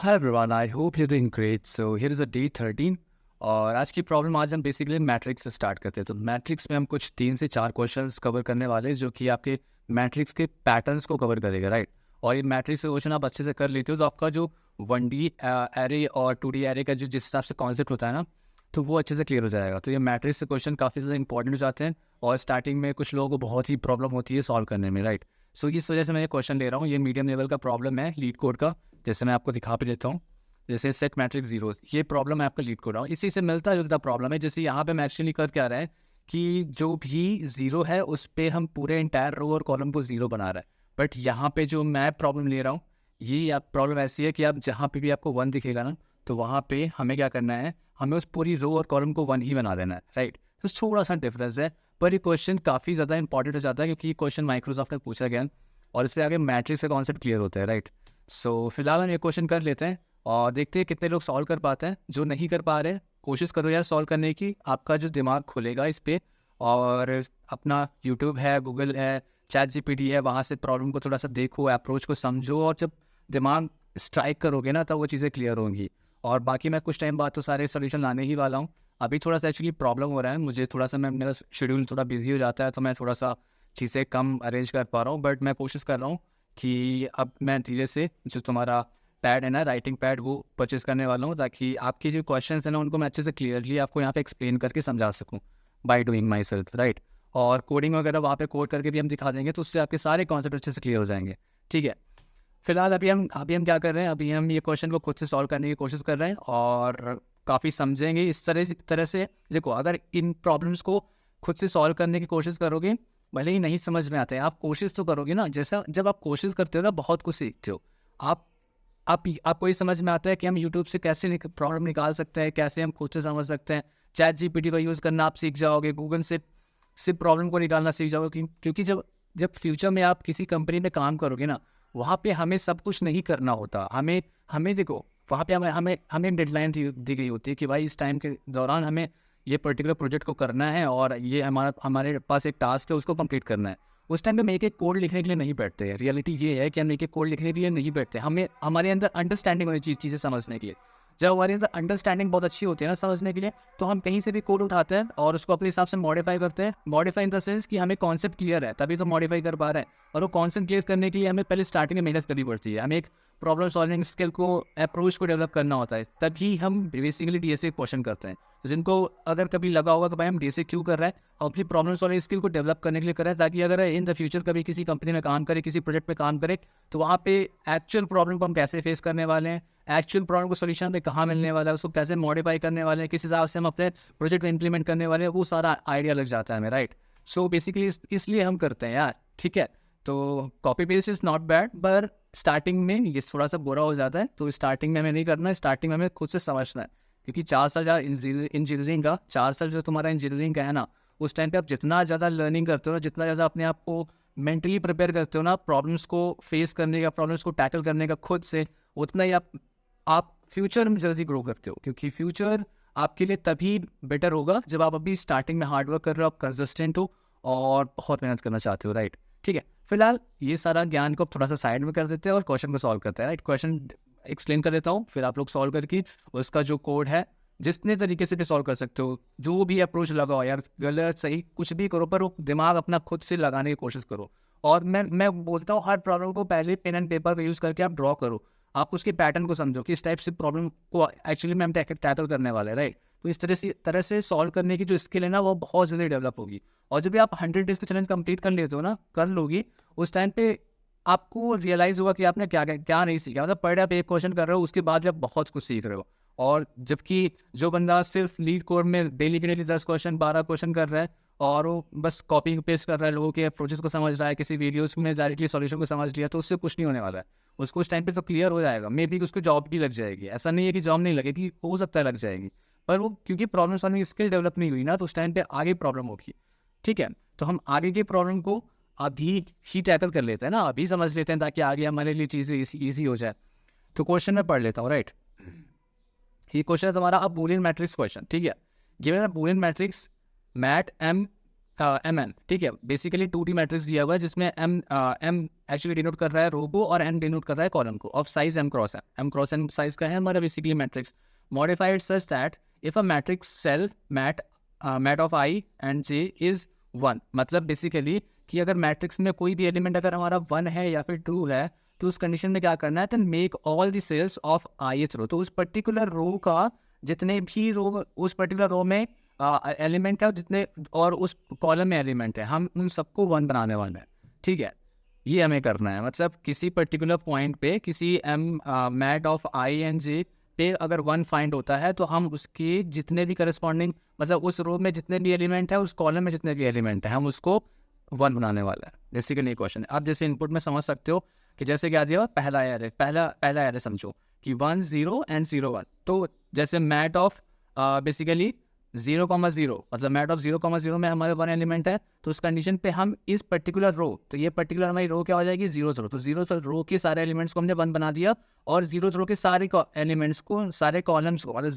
Hi everyone, I hope you doing great. So here is a day 13 और आज की problem आज हम बेसिकली मैट्रिक्स से स्टार्ट करते हैं। तो मैट्रिक्स में हम कुछ 3 से 4 क्वेश्चंस कवर करने वाले हैं जो कि आपके मैट्रिक्स के पैटर्न्स को कवर करेगा, राइट। और ये मैट्रिक्स के क्वेश्चन आप अच्छे से कर लेते हो तो आपका जो 1D एरे और 2D एरे का जो जिस हिसाब से कॉन्सेप्ट होता है ना, तो वो अच्छे से क्लियर हो जाएगा। तो ये मैट्रिक्स के क्वेश्चन काफ़ी ज़्यादा इंपॉर्टेंट हो जाते हैं और स्टार्टिंग में कुछ लोगों को बहुत ही प्रॉब्लम होती है सॉल्व करने में, राइट। सो इस वजह से मैं ये क्वेश्चन ले रहा हूँ। ये मीडियम लेवल का प्रॉब्लम है लीड कोड का, जैसे मैं आपको दिखा भी देता हूँ। जैसे सेट मैट्रिक्स जीरोस, ये प्रॉब्लम है आपका लीड कोड रहा हूँ। इसी से मिलता जुलता प्रॉब्लम है। जैसे यहाँ पे हम एक्चुअली कर क्या रहे हैं कि जो भी जीरो है उस पर हम पूरे इंटायर रो और कॉलम को जीरो बना रहे हैं। बट यहाँ पे जो मैं प्रॉब्लम ले रहा हूँ, ये आप प्रॉब्लम ऐसी है कि आप जहाँ पे भी आपको 1 दिखेगा ना, तो वहाँ पे हमें क्या करना है, हमें उस पूरी रो और कॉलम को 1 ही बना देना है, राइट। तो थोड़ा सा डिफरेंस है, पर ये क्वेश्चन काफ़ी ज़्यादा इंपॉर्टेंट हो जाता है क्योंकि ये क्वेश्चन माइक्रोसॉफ्ट ने पूछा गया और इस पर आगे मैट्रिक्स का कॉन्सेप्ट क्लियर होता है, राइट। सो फिलहाल हम ये क्वेश्चन कर लेते हैं और देखते हैं कितने लोग सॉल्व कर पाते हैं। जो नहीं कर पा रहे, कोशिश करो यार सॉल्व करने की, आपका जो दिमाग खुलेगा इस पर। और अपना यूट्यूब है, गूगल है, चैट जीपीटी है, वहाँ से प्रॉब्लम को थोड़ा सा देखो, अप्रोच को समझो, और जब दिमाग स्ट्राइक करोगे ना तब वो चीज़ें क्लियर होंगी। और बाकी मैं कुछ टाइम बाद तो सारे सोल्यूशन लाने ही वाला हूँ। अभी थोड़ा सा एक्चुअली प्रॉब्लम हो रहा है मुझे, थोड़ा सा मेरा शेड्यूल थोड़ा बिजी हो जाता है, तो मैं थोड़ा सा चीज़ें कम अरेंज कर पा रहा हूँ। बट मैं कोशिश कर रहा हूँ कि अब मैं धीरे से जो तुम्हारा पैड है ना, राइटिंग पैड, वो परचेज़ करने वाला हूँ ताकि आपके जो क्वेश्चंस हैं ना उनको मैं अच्छे से क्लियरली आपको यहाँ पे एक्सप्लेन करके समझा सकूँ by doing my self, right. और कोडिंग वगैरह वहाँ पे कोड करके भी हम दिखा देंगे, तो उससे आपके सारे कॉन्सेप्ट अच्छे से क्लियर हो जाएंगे, ठीक है। फिलहाल अभी हम क्या कर रहे हैं, अभी हम ये क्वेश्चन को खुद से सॉल्व करने की कोशिश कर रहे हैं और काफ़ी समझेंगे इस तरह से। देखो, अगर इन प्रॉब्लम्स को खुद से सॉल्व करने की कोशिश करोगे, भले ही नहीं समझ में आते हैं, आप कोशिश तो करोगे ना। जैसा जब आप कोशिश करते हो ना, बहुत कुछ सीखते हो आप। आपको ये समझ में आता है कि हम यूट्यूब से कैसे प्रॉब्लम निकाल सकते हैं, कैसे हम खुद से समझ सकते हैं। चैट जीपीटी का यूज़ करना आप सीख जाओगे, गूगल से प्रॉब्लम को निकालना सीख जाओगे। क्योंकि जब जब फ्यूचर में आप किसी कंपनी में काम करोगे ना, वहाँ पे हमें सब कुछ नहीं करना होता। हमें हमें देखो, वहाँ पे हमें हमें हमें डेडलाइन दी गई होती है कि भाई इस टाइम के दौरान हमें ये पर्टिकुलर प्रोजेक्ट को करना है और ये हमारे पास एक टास्क है, उसको कंप्लीट करना है। उस टाइम पे हम एक एक कोड लिखने के लिए नहीं बैठते हैं। रियलिटी ये है कि हम एक एक कोड लिखने के लिए नहीं बैठते, हमें हमारे अंदर अंडरस्टैंडिंग होनी चाहिए चीज़ें समझने के लिए। जब हमारे अंदर अंडरस्टैंडिंग बहुत अच्छी होती है ना समझने के लिए, तो हम कहीं से भी कोड उठाते हैं और उसको अपने हिसाब से मॉडिफाई करते हैं। मॉडिफाई इन द सेंस कि हमें कॉन्सेप्ट क्लियर है तभी तो मॉडिफाई कर पा रहे हैं, और वो कॉन्सेप्ट क्लियर करने के लिए हमें पहले स्टार्टिंग में मेहनत करनी पड़ती है। हमें एक प्रॉब्लम सॉल्विंग स्किल को, अप्रोच को डेवलप करना होता है, तभी हम बेसिकली डीएसए क्वेश्चन करते हैं। तो जिनको अगर कभी लगा होगा कि भाई हम डीएसए क्यों कर रहे हैं, और अपनी प्रॉब्लम सॉल्विंग स्किल को डेवलप करने के लिए कर रहे हैं, ताकि अगर इन द फ्यूचर कभी किसी कंपनी में काम करें, किसी प्रोजेक्ट में काम करें, तो वहाँ पे एक्चुअल प्रॉब्लम को हम कैसे फेस करने वाले हैं, एक्चुअल प्रॉब्लम को सोल्यूशन हमें कहाँ मिलने वाला है, उसको कैसे मॉडिफाई करने वाले हैं, किस हिसाब से हम अपने प्रोजेक्ट में इंप्लीमेंट करने वाले हैं, वो सारा आइडिया लग जाता है हमें, राइट। सो बेसिकली इसलिए हम करते हैं यार, ठीक है। तो copy paste is not bad, पर स्टार्टिंग में ये थोड़ा सा बुरा हो जाता है। तो स्टार्टिंग में हमें नहीं करना है, स्टार्टिंग में हमें खुद से समझना है। क्योंकि 4 साल यार इंजीनियरिंग का, 4 साल जो तुम्हारा इंजीनियरिंग का है ना, उस टाइम पे आप जितना ज़्यादा लर्निंग करते हो ना, जितना ज़्यादा अपने आप को मेंटली प्रिपेयर करते हो ना प्रॉब्लम्स को फेस करने का, प्रॉब्लम्स को टैकल करने का खुद से, उतना ही आप फ्यूचर में जल्दी ग्रो करते हो। क्योंकि फ्यूचर आपके लिए तभी बेटर होगा जब आप अभी स्टार्टिंग में हार्डवर्क कर रहे हो, आप कंसिस्टेंट हो और बहुत मेहनत करना चाहते हो, राइट। ठीक है, फिलहाल ये सारा ज्ञान को थोड़ा सा साइड में कर देते हैं और क्वेश्चन को सॉल्व करते हैं, राइट। क्वेश्चन एक्सप्लेन कर देता हूँ, फिर आप लोग सॉल्व करके उसका जो कोड है जितने तरीके से भी सॉल्व कर सकते हो, जो भी अप्रोच लगाओ यार, गलत सही कुछ भी करो, पर वो दिमाग अपना खुद से लगाने की कोशिश करो। और मैं बोलता हूँ हर प्रॉब्लम को पहले पेन एंड पेपर का यूज़ करके आप ड्रॉ करो, आप उसके पैटर्न को समझो कि इस टाइप से प्रॉब्लम को एक्चुअली में हम टैकल करने वाले हैं, राइट। तो इस तरह से सॉल्व करने की जो स्किल है ना, वो बहुत जल्दी डेवलप होगी। और जब भी आप 100 डेज का चैलेंज कंप्लीट कर लेते हो ना, कर लोगी, उस टाइम पे आपको रियलाइज़ होगा कि आपने क्या क्या क्या नहीं सीखा। मतलब पर डे आप एक क्वेश्चन कर रहे हो, उसके बाद भी आप बहुत कुछ सीख रहे हो। और जबकि जो बंदा सिर्फ लीड कोड में डेली के डेली 10 क्वेश्चन 12 क्वेश्चन कर रहा है और वो बस कॉपी पेस्ट कर रहा है, लोगों के अप्रोचेस को समझ रहा है, किसी वीडियोस में डायरेक्टली सॉल्यूशन को समझ लिया, तो उससे कुछ नहीं होने वाला है। उसको उस टाइम पे तो क्लियर हो जाएगा, मे बी उसको जॉब भी लग जाएगी। ऐसा नहीं है कि जॉब नहीं लगेगी, हो सकता है लग जाएगी, पर वो क्योंकि प्रॉब्लम सॉल्विंग स्किल डेवलप नहीं हुई ना, तो उस टाइम पे आगे प्रॉब्लम होगी। ठीक है, तो हम आगे की प्रॉब्लम को अभी ही टैकल कर लेते हैं ना, अभी समझ लेते हैं, ताकि आगे हमारे लिए चीज़ें ईजी हो जाए। तो क्वेश्चन मैं पढ़ लेता हूँ, राइट। ये क्वेश्चन है तुम्हारा अब बूलियन मैट्रिक्स क्वेश्चन, ठीक है। Given a Boolean matrix mat m m n, ठीक है। बेसिकली 2D मैट्रिक्स दिया हुआ है जिसमें एम एक्चुअली डिनोट कर रहा है रो को और एन डिनोट कर रहा है कॉलम को, of size m cross n size का है हमारा basically matrix. Modified such that if a matrix cell mat of i and j is 1, मतलब बेसिकली कि अगर मैट्रिक्स में कोई भी एलिमेंट अगर हमारा 1 है या फिर 2 है तो उस कंडीशन में क्या करना है, then make all the cells of I H row. तो उस पर्टिकुलर रो का जितने भी रो उस पर्टिकुलर रो में एलिमेंट है जितने और उस कॉलम में एलिमेंट है, हम उन सबको 1 बनाने वाले हैं, ठीक है। ये हमें करना है, मतलब किसी पर्टिकुलर पॉइंट पे किसी मैट ऑफ आई एंड जे पे अगर 1 फाइंड होता है तो हम उसके जितने भी करस्पॉन्डिंग, मतलब उस रो में जितने भी एलिमेंट है उस कॉलम में जितने भी एलिमेंट है हम उसको 1 बनाने वाला है। बेसिकली क्वेश्चन है, आप जैसे इनपुट में समझ सकते हो कि जैसे क्या दिया पहला एरे, पहला एरे समझो कि 1 0 एंड 0 1। तो जैसे मैट ऑफ बेसिकली 0,0, मतलब मैट ऑफ 0,0 में हमारे 1 एलिमेंट है, तो उस कंडीशन पे हम इस पर्टिकुलर रो, तो ये पर्टिकुलर हमारी रो क्या हो जाएगी 0 0, तो 0 रो के सारे एलिमेंट्स को हमने 1 बना दिया और 0 रो के सारे एलिमेंट्स को, सारे कॉलम्स को, मतलब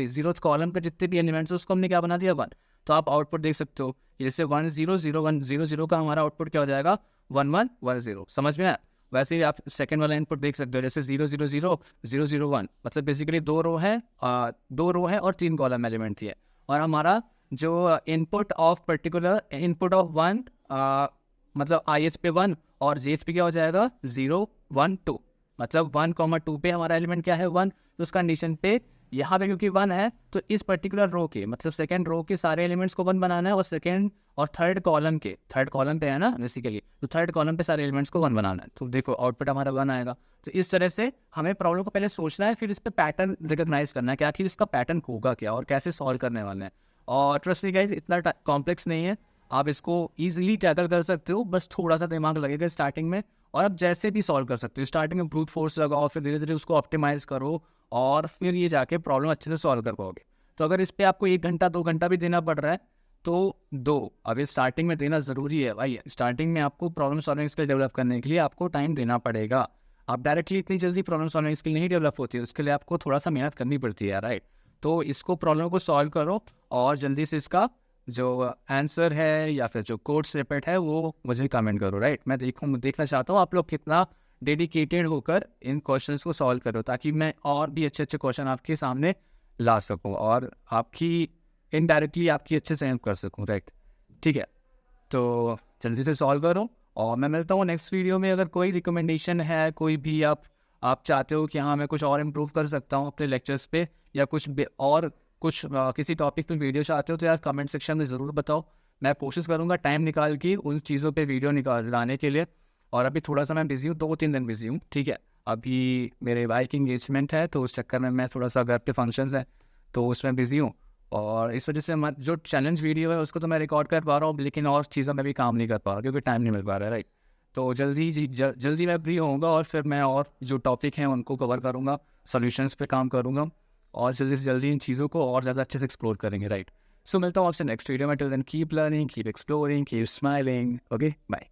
0 कॉलम के जितने भी एलिमेंट्स है उसको हमने क्या बना दिया 1। तो आप आउटपुट देख सकते हो जैसे 1 0 0 1 0 0 का हमारा आउटपुट क्या हो जाएगा 1 1 1 0। समझ में आया? वैसे ही आप सेकंड वाला इनपुट देख सकते हो जैसे 0 0 0 0 0 1, मतलब बेसिकली 2 रो है और 3 कॉलम एलिमेंट है, और हमारा जो input of particular input of 1 मतलब आई एच पे 1 और जे एच पे क्या हो जाएगा 0 1 2, मतलब 1,2 पे हमारा एलिमेंट क्या है 1। तो उस कंडीशन पे यहाँ पे क्योंकि 1 है तो इस पर्टिकुलर रो के, मतलब सेकंड रो के सारे एलिमेंट्स को 1 बनाना है और सेकंड और थर्ड कॉलम पे है ना बेसिकली, तो थर्ड कॉलम पे सारे एलिमेंट्स को 1 बनाना है। तो देखो आउटपुट हमारा 1 आएगा। तो इस तरह से हमें प्रॉब्लम को पहले सोचना है, फिर इस पे पैटर्न रिकॉग्नाइज करना है कि आखिर इसका पैटर्न होगा क्या और कैसे सॉल्व करने वाले हैं। और ट्रस्ट मी गाइस इतना कॉम्प्लेक्स नहीं है, आप इसको ईजिली टैकल कर सकते हो, बस थोड़ा सा दिमाग लगेगा स्टार्टिंग में, और आप जैसे भी सॉल्व कर सकते हो। स्टार्टिंग में ब्रूट फोर्स लगाओ, फिर धीरे धीरे उसको ऑप्टिमाइज करो और फिर ये जाके प्रॉब्लम अच्छे से सॉल्व कर पाओगे। तो अगर इस पर आपको 1 घंटा 2 घंटा भी देना पड़ रहा है तो दो, अभी स्टार्टिंग में देना ज़रूरी है भाई। स्टार्टिंग में आपको प्रॉब्लम सॉल्विंग स्किल डेवलप करने के लिए आपको टाइम देना पड़ेगा। आप डायरेक्टली इतनी जल्दी प्रॉब्लम सॉल्विंग स्किल नहीं डेवलप होती है, उसके लिए आपको थोड़ा सा मेहनत करनी पड़ती है, राइट। तो इसको प्रॉब्लम को सॉल्व करो और जल्दी से इसका जो आंसर है या फिर जो कोड स्निपेट है वो मुझे कमेंट करो, राइट। मैं देखना चाहता हूँ आप लोग कितना डेडिकेटेड होकर इन क्वेश्चंस को सॉल्व करो, ताकि मैं और भी अच्छे अच्छे क्वेश्चन आपके सामने ला सकूँ और आपकी इनडायरेक्टली आपकी अच्छे से हेल्प कर सकूँ, राइट। ठीक है, तो जल्दी से सॉल्व करो और मैं मिलता हूँ नेक्स्ट वीडियो में। अगर कोई रिकमेंडेशन है, कोई भी आप चाहते हो कि हाँ मैं कुछ और इम्प्रूव कर सकता हूँ अपने लेक्चर्स पे, या कुछ किसी टॉपिक पे वीडियो चाहते हो तो यार कमेंट सेक्शन में ज़रूर बताओ। मैं कोशिश करूँगा टाइम निकाल के उन चीज़ों पे वीडियो लाने के लिए। और अभी थोड़ा सा मैं बिज़ी हूँ, 2-3 दिन बिज़ी हूँ, ठीक है। अभी मेरे भाई की इंगेजमेंट है तो उस चक्कर में मैं थोड़ा सा घर पे फंक्शंस है तो उसमें बिज़ी हूँ, और इस वजह से जो चैलेंज वीडियो है उसको तो मैं रिकॉर्ड कर पा रहा हूँ, लेकिन और चीज़ों में भी काम नहीं कर पा रहा क्योंकि टाइम नहीं मिल पा रहा है, राइट। तो जल्दी मैं फ्री होऊंगा और फिर मैं और जो टॉपिक हैं उनको कवर करूँगा, सॉल्यूशंस पे काम करूँगा और जल्दी से जल्दी इन चीज़ों को और ज़्यादा अच्छे से एक्सप्लोर करेंगे, राइट। सो मिलता हूँ आपसे नेक्स्ट वीडियो में। Till then keep learning, keep exploring, keep smiling. Okay, bye.